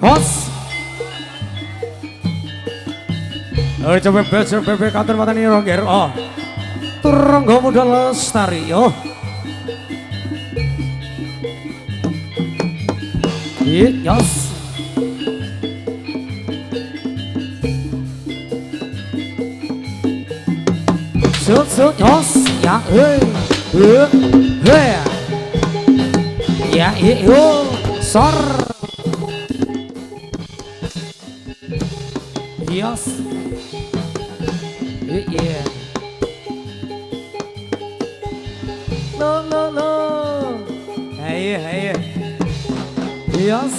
Hos. Coba belajar bebek kantor mata ini ronger. Oh, turangga muda lestari. Oh, yes. Sut, yos, ya, ya, sor, yos, yeah, lo, hey, yos,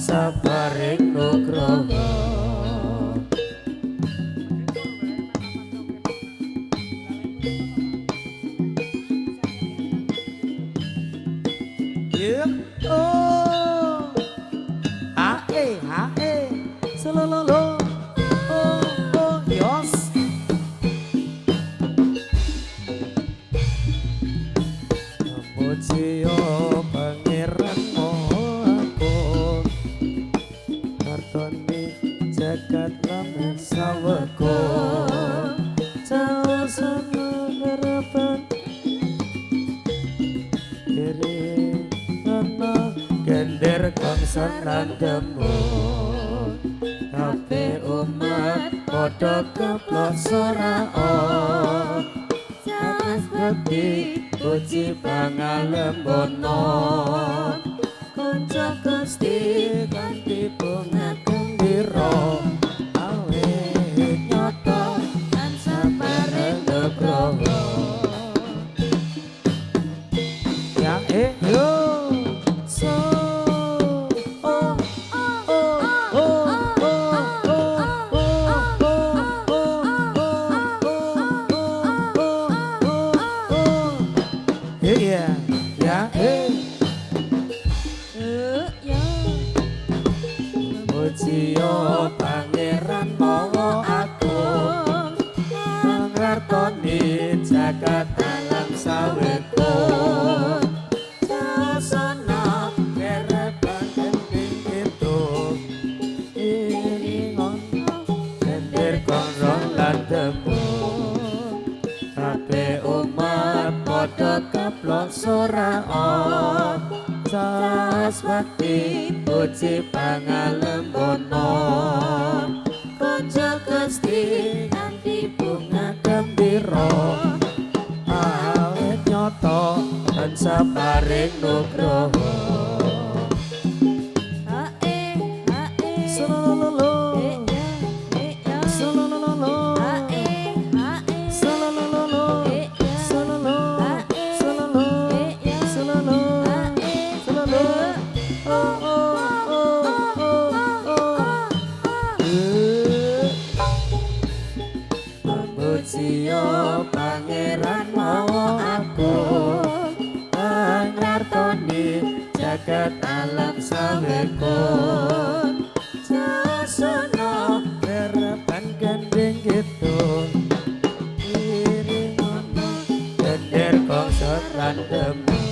sabaring nugroho. Yeah, oh, hae, selololo, oh, yos. Muji yo pangeran jagat lamen saweko jauh sana harapan kiri ana gender kangsan nandemu kabeh umat padha keplok sorao jagas bekti puji pangalembono kanca Gusti kanthi bunga gembira awet nyata lan sabareng nugroho ya yo so Mujiyo pangeran mawa agung ngartoni jagat alam saweko sasana kerepan gending itu iringon gendir konrong lan tembung kabeh umat padha keplok soraon sas bakti puji pangalembono konco Gusti kanthi bunga gembira awet nyoto tansah paring nugroho Siyo pangeran mau aku ngartoni jagat alam sawekon sasana kerepan gending gitu iringono gender kongsot lan demu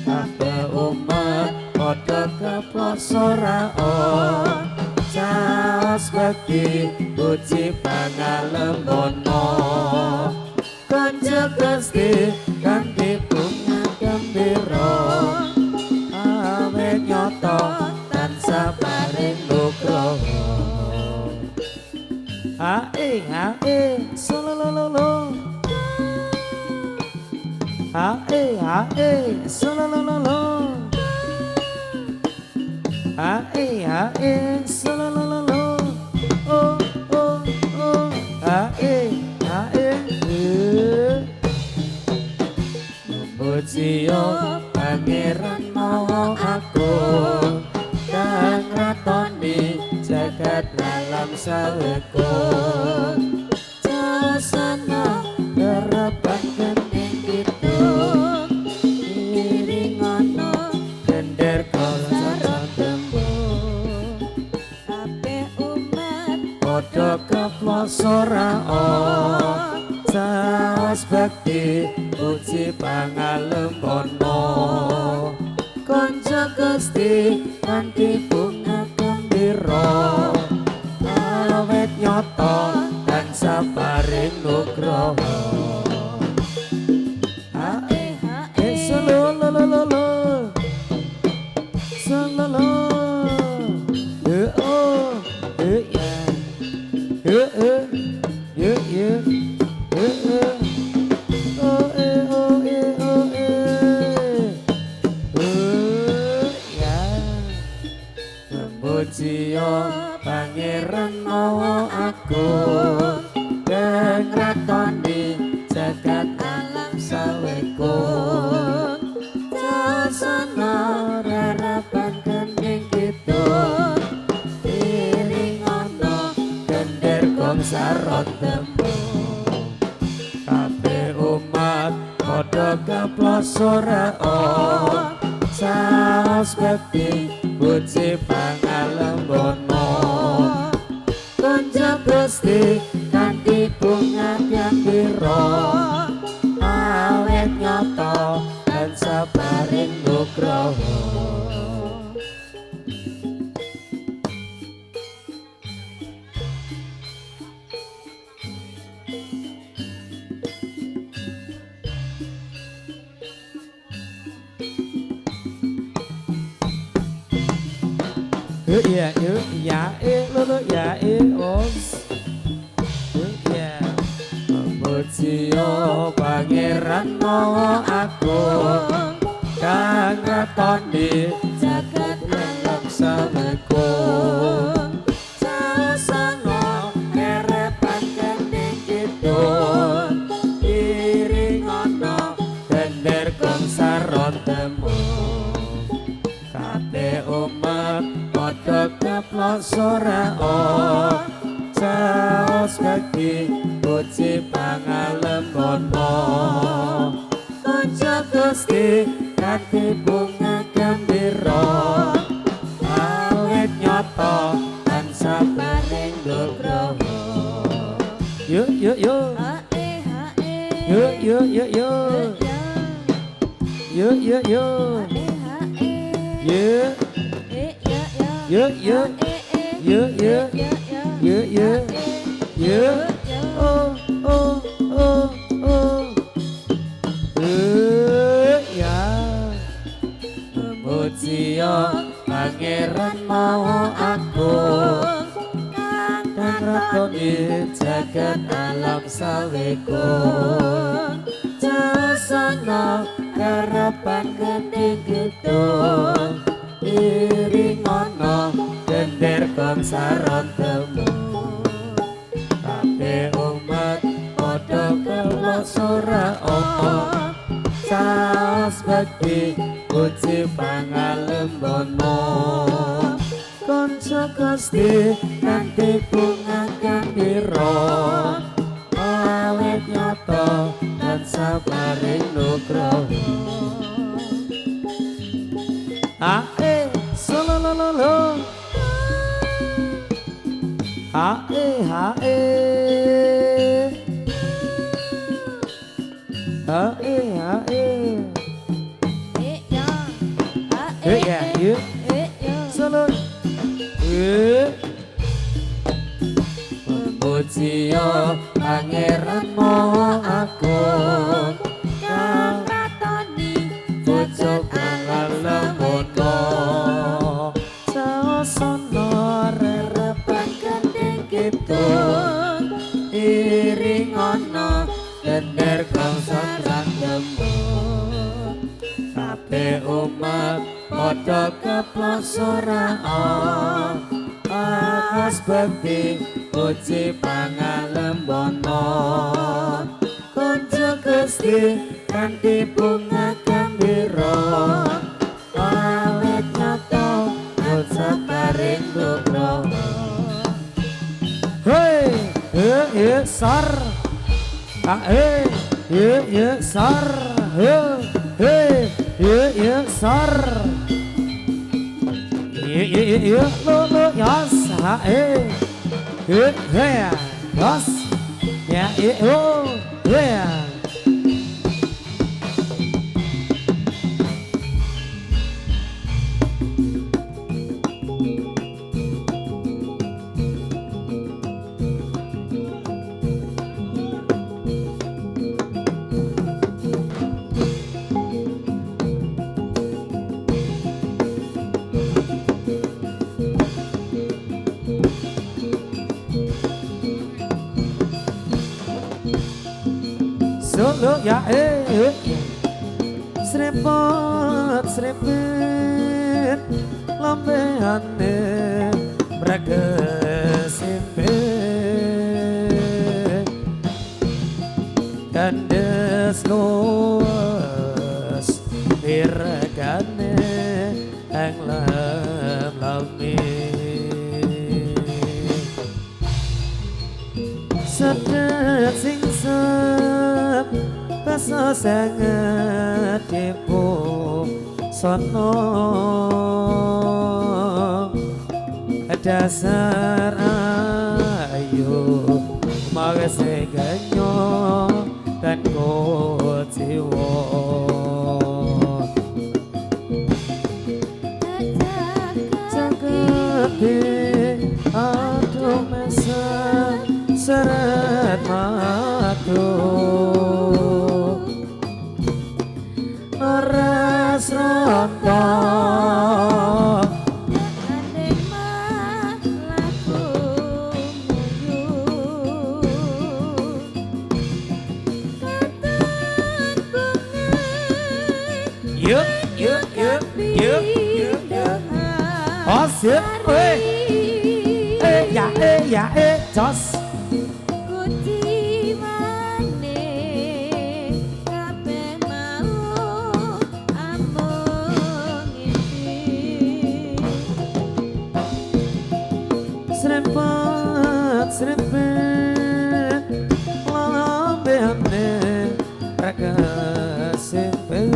kabeh umat padha keplok soraon saos bakti puji pangalembono konco Gusti kanthi bunga gembira awet nyoto tansah paring nugroho hae solololo hae solololo hae solololo oh hae pujiyo pangeran mau aku kang ngatoni jagat alam sawekon sasana kerepan gending gitu iringono gender kolong tembung kabeh umat padha keplok soraon saos bakti puji pangalembono konco Gusti kanthi bunga gembira awet nyoto tansah paring nugroho hae solololo sololo Pujiyo pangeran mau aku kang ngatoni jagat alam sawekon sasana rarapan gending gitu iringono gender kongsarot tembung kabeh umat padha keplok soraon saos bakti puji pangalembono konco Gusti kanthi bunga gembira awet nyoto tansah paring nugroho ya os ya pujiyo pangeran mau aku kang ngatoni jagat alam sawekon sasana kerepan gending gitu iringono gender kongsarot tembung kabeh umat padha keplok soraon saos bakti puji pangalembono konco Gusti kanthi bunga gembira awet nyoto tansah paring nugroho yuk Yo yo yo yo. Yo yo yo. Yo. Yo yo. Yo yo. Yo yo. Yo. Oh oh oh oh. Ya. Muji pangeran mau aku kang rakoni jagat alam saweku jasana karepan gede gedung iring ana gender bangsa temu kabeh umat padha kelosora omong saos bakti puji pangalembono kanca Gusti kanthi bunga gembira awet nyata lan sabaring nugroho ae solololo ae ae ae ae ya ya solo memuji pangeran maha agung kang ratoni pucuk pangalembono saosana rerepan gendeng kidung iring ana gender bangsa tembung kabeh umat padha keplosoraan akas bekti puji pangalembono kanca Gusti kanthi bunga gembira awet nyata sabaring nugroho hei sar sar sar lo yas yas ya solo ya srepet srepet lambeane bragesimpe kandes luas iragane ang lam-lami sedet singsep basa sangat depo sono dasar ayu magase ganyo dan kotiwo cakep aduh mesa seret matu ras rontok yuk oh sip ya jos serempet lambeane rakasempet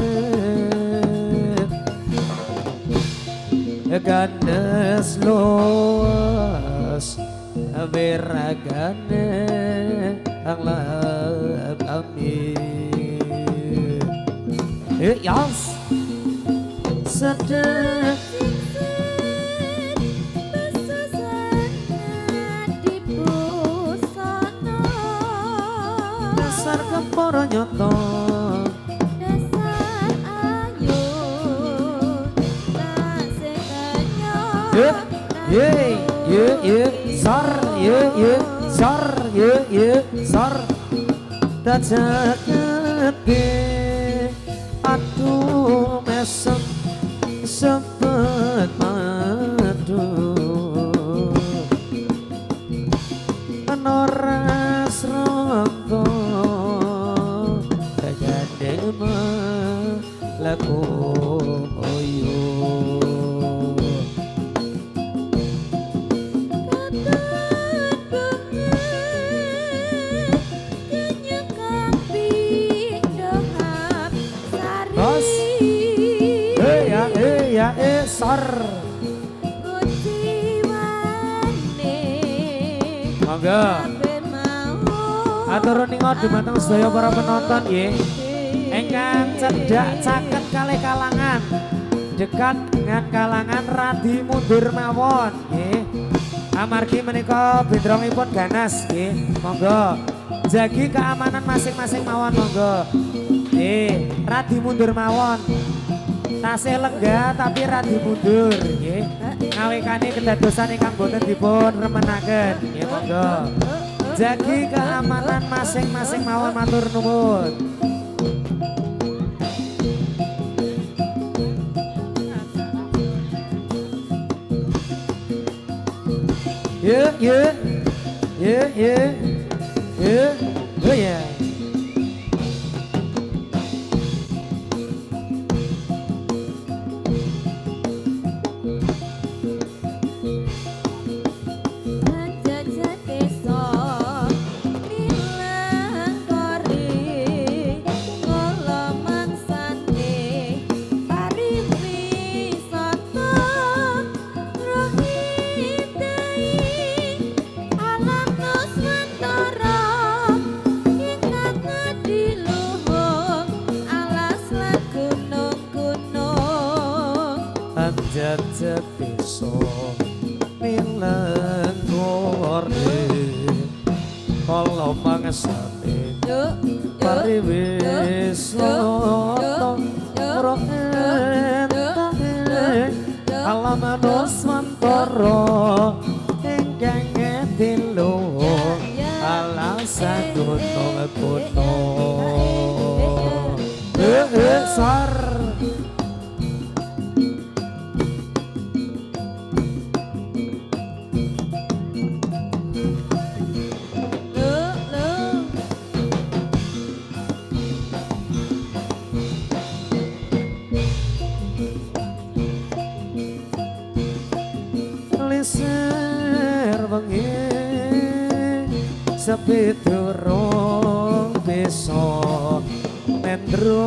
gandes los beragane ang lab amin Yos sedek dasar keporo nyoto sar sar dajaket aduh mesem sempet madu menoras rongko kejade melaku oyo sar monggo atur ningo dumateng sedaya para penonton nggih ingkang cedhak caket kalih kalangan dekat dengan kalangan radi mundur mawon nggih amargi menika bendrongipun ganas nggih monggo jagi keamanan masing-masing mawon monggo nggih radi mundur mawon tasih lenggah tapi radi mundur nggih. Ngawekane kedadosan ingkang boten dipun remenaken nggih monggo. Jagi keamanan masing-masing mawon matur nuwun. Oh yeah. Jajak desa milang kore kala mangesane pariwis loto rohentane alamanus mantara ingkang ngedilo alasan gunung sar sepi durung bisa nendro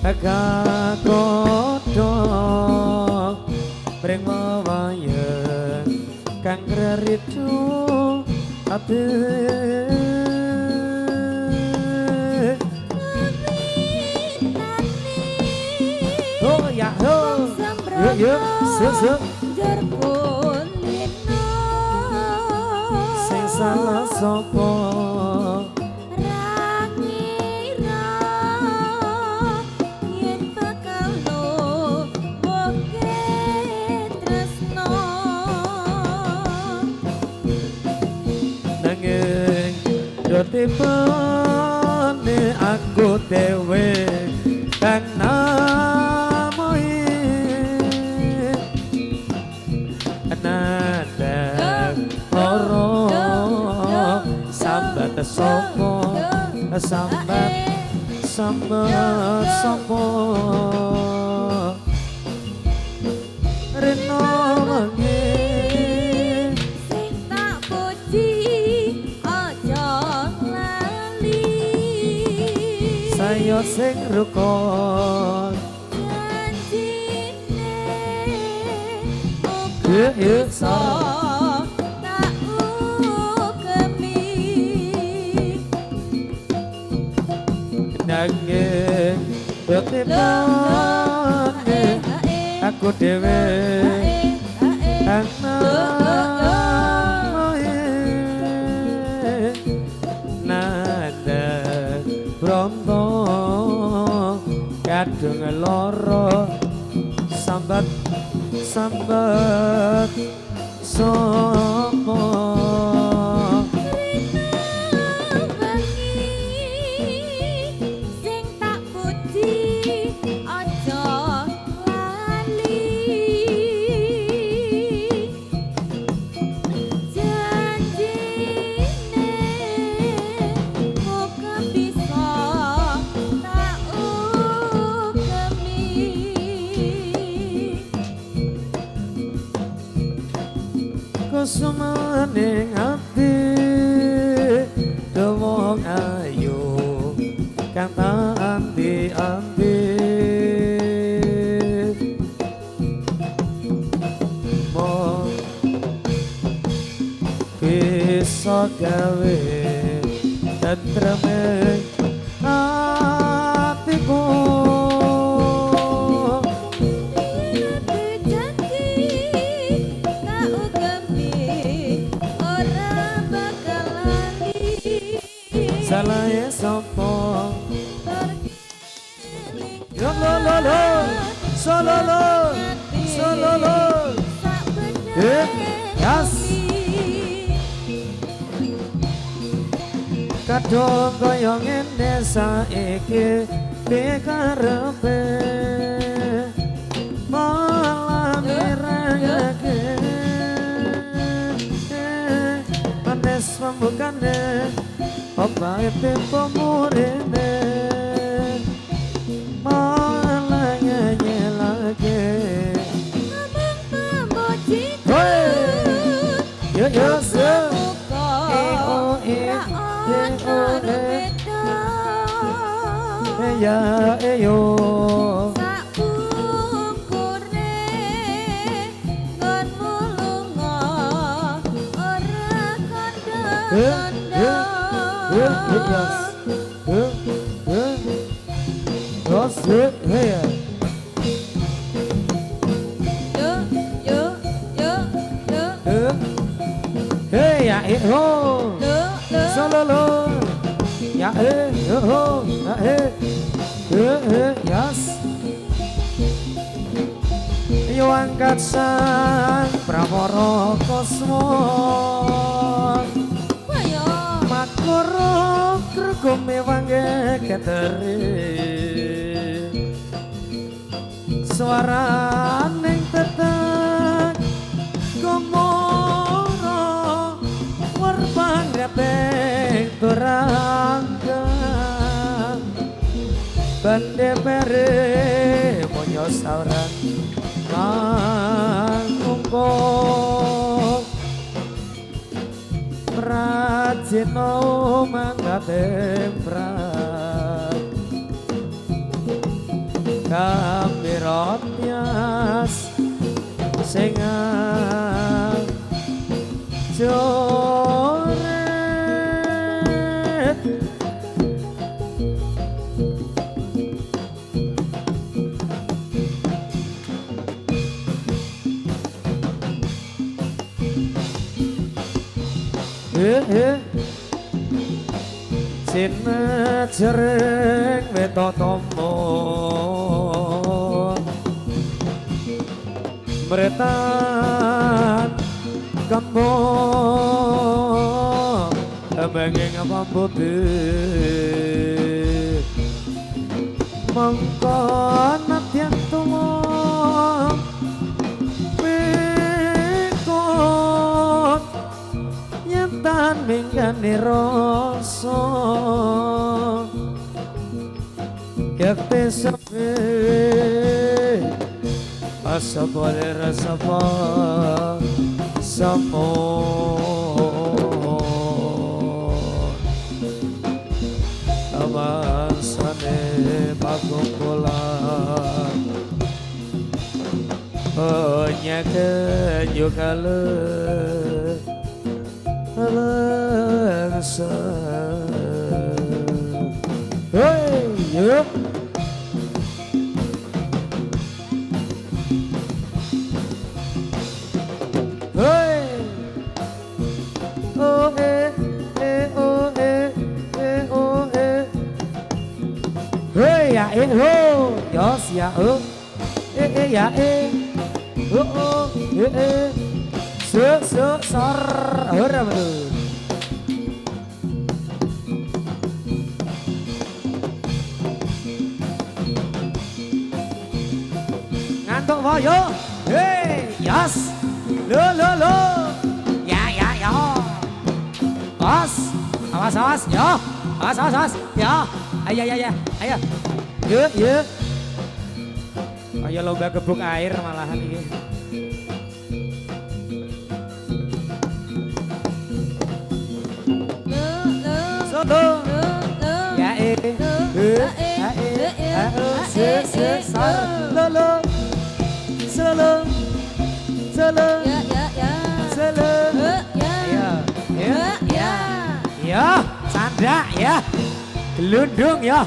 kagodhong mring wayang kang reritu ati oh ya ho yo sesuk salah sopo rangira yen bakal boke tresno nanging dotipane aku dewe kang namoi ananda loro sambat sopo sambat sopo reno wengi sing tak puji aja lali saya sing rukun janjine iso ketibane aku dhewe nada bronto kadung loro sambat sambat sopo semaning ati dewong ayu kang anti-anti mong bisa gawe tentreme atiku salah ya sopo yo lo lo lo solo lo solo lo yes kadung kaya ngene saiki dikarepe malah mirengake manis pembukane apa itu pemurine malah nyanyi lagi yo yo yo ya yo Yo angkat sang Pramara Kosmo makoro krukume wangge keteri suara ning tetek komoro warpang repeng turangga bande pere monyo sauran mangkung Prajino mangatemprat Kamirotnyas Singa Joret Sina jereng wetotomo Meretan gambo Bengeng pambutih Mangkon natyan tulung Mekot Nyentan minggani rasa Yakti sepi Asa boleh rasa pa Samo Abasane pagungkulan Penyakan yukale Alangsa Hey, yuk ho, yos ya ya sor, ora betul. Ngantuk wo yo, yos, lo, ya, bos, awas, yo, awas, yo, ayo, yuk. Ayo lomba gebuk air malahan ini. Solo. Ya Solo. Ya, Sandra ya. Gelundung ya.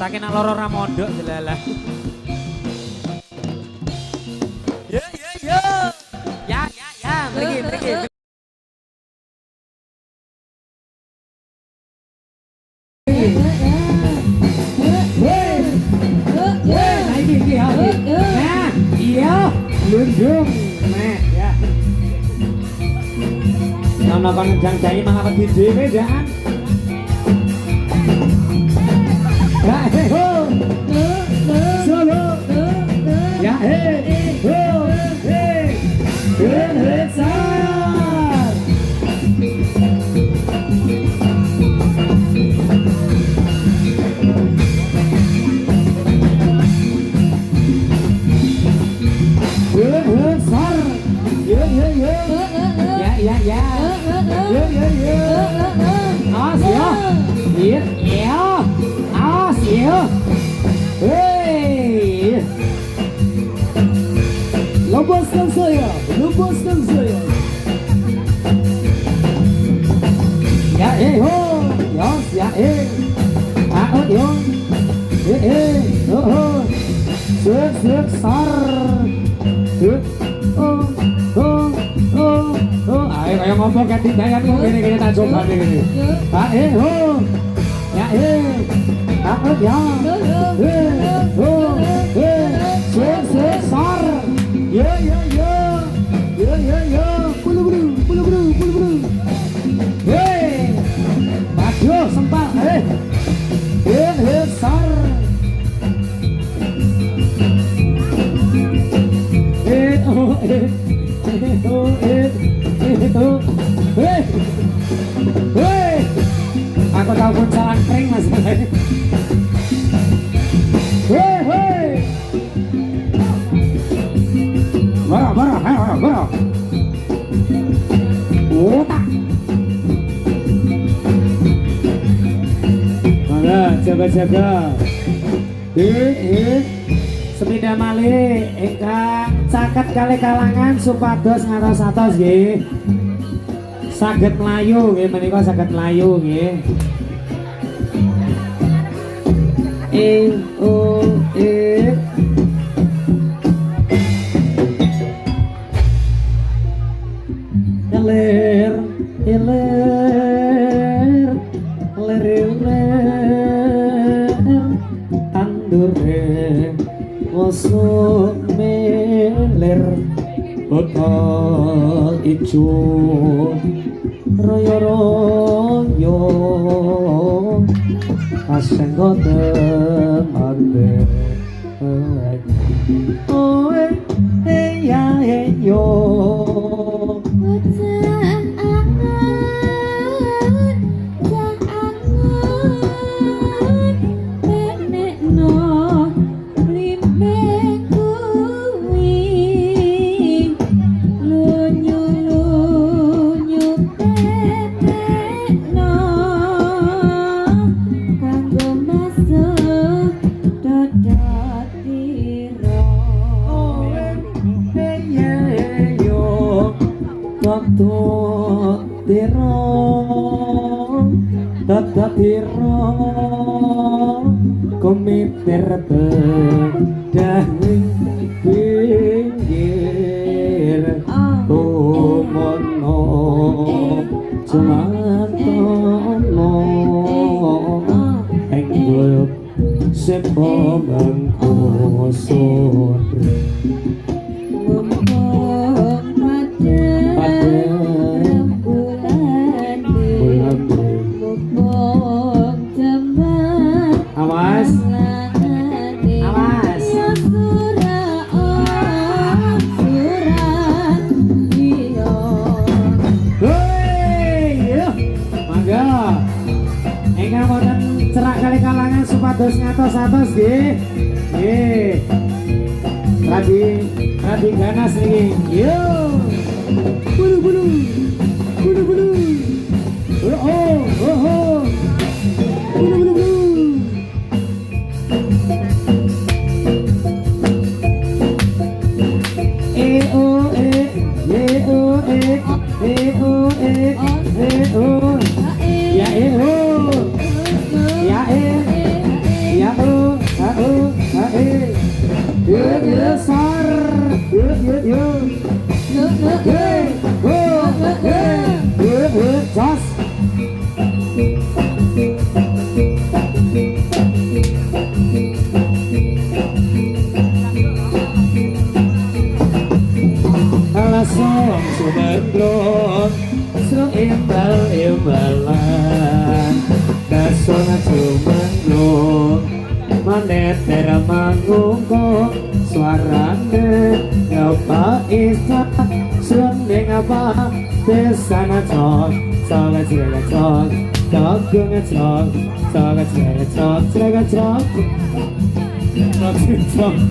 Saking loro ra mondok jelalah. Ya. Mriki. Nah, iya, lundung. Nah, ya. Nono kon janji mangapa dhewe jangan. Solo. Ya lepaskan saya. Ya ho, yos ya aot yo, suk sar, ayo kayak ngomong kan tindakan gini tak coba gini. Ho, ya aot ya, suk sar, yo, bulu. Yo sempat, sar. Aku tahu puncalan kering mas. Bara. Otak. Jaga. Sepeda malih ingkang caket kali kalangan supados ngatos-atos nggih. Saged mlayu nggih menika saged mlayu nggih. Tandure musuh meler botol ijo royo asenggo temande ya yo Tuk tirong tata tirong komiter bedahing pinggir tumono sumantono enggul sepo mengkusur cerak kali kalangan supados ngatos-atos nggih. Nggih. Radi ganas niki. Yo. Bulu. Oh. Bulu. Alasong sumenglon sro imbalan dasona sumenglon maneter mangungko suarane ngapa isa suning apa desana cok saga cok dagunga cok saga cok cega cok Stop.